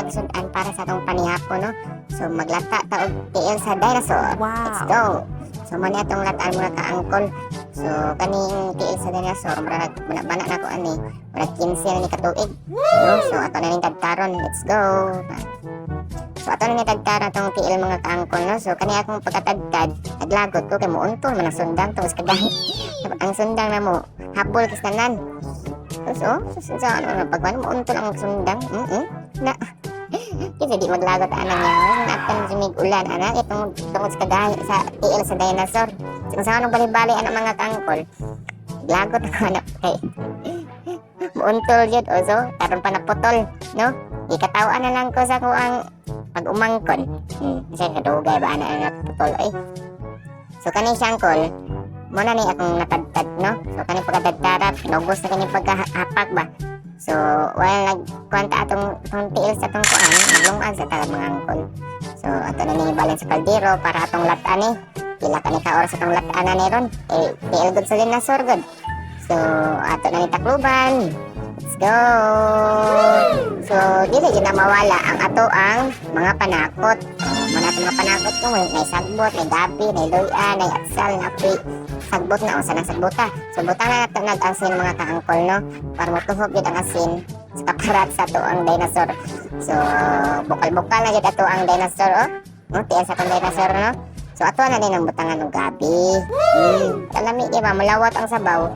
pagsudan para sa atong panihapon, no? So maglata ta og tiil sa dinosaur. Let's Wow. go. So man atong lataan muna ka angkol. So kaning tiil sa dinosaur murag bana na ko ani. Murag 15 na ni katuig. No? So ato na ning tagtaron. Let's go. So ato na ni tagtaron tong tiil mga kaangkol, no? So kani akong pagkatagtad, naglagot ko kay muuntol man ang sundang tungos kagahi. Ang sundang na mo habol kistanan. So sa ano na pagwan mo untol ang sundang. Na kasi di maglagot ana niya. Natan sumig ulan ana itong tungod sa kagahi sa tiil sa dinosaur. Kung sa anong bali-bali ana mga kaangkol. Lagot ako anak kay muuntol jud o so karon pa naputol, no? Ikatawa na lang ko sa kuang pag-umangkon. Kasi kadugay ba ana putol ay. So kani siyangkol mo na ni akong natadtad, no? So kani pagkatadtarap pinugos na kani pagkahapak ba. So wala nagkwanta atong tiil sa tong kuan naglungag sa taga mga angkol. So ato na ni balance sa kaldero para atong latan ni pila kani ka oras atong latan na ni ron tiil gud sa dinosaur gud. So ato na ni takluban. Let's go. So dili gyud na mawala ang ato ang mga panakot. Mga mga panakot ko may sagbot, may gabi, may luya, may atsal, napi sagbot na o sa sagbota. So butang na nato nag-asin mga kaangkol, no? Para motuhog gyud ang asin sa kaparat sa ato ang dinosaur. So bukal-bukal na gyud ato ang dinosaur, oh. No, tiil sa atong dinosaur, no? So ato na din ang butangan ng gabi. Kalami di ba mulawat ang sabaw.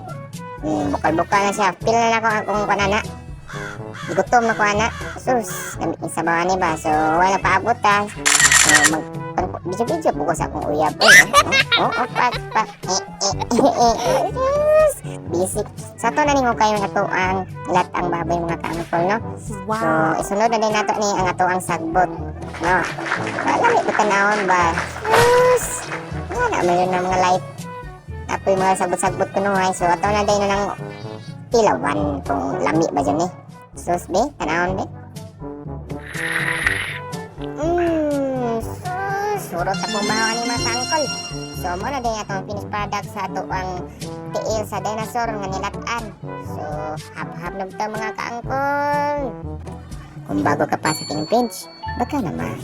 Bukal-bukal na siya. Pila na ako akong kanana. Gutom na ko ana. Sus, gamit ni sabaw ni ba. So wala pa abot ta. So mag video buko sa akong uyab. Pak. Basic. So ito na ninyo kayo na ito ang latang baboy mga kaangkol, no? Wow. So isunod na din nato ni ang ato ang sagbot. No? Lami ko tanawon ba? Sus! Wala man yun ng mga light. Apoy mga sagbot-sagbot ko nuhay. So ato na din na ng tilawan kung lami ba dyan eh. Sus be, tanawon be. Surot akong bahawa ni mga kaangkol. So muna din atong finished product sa ato ang tiil sa dinosaur nga nilatan. So hap-hap na ito mga kaangkol. Kung bago ka pa sa King Pinch, baka naman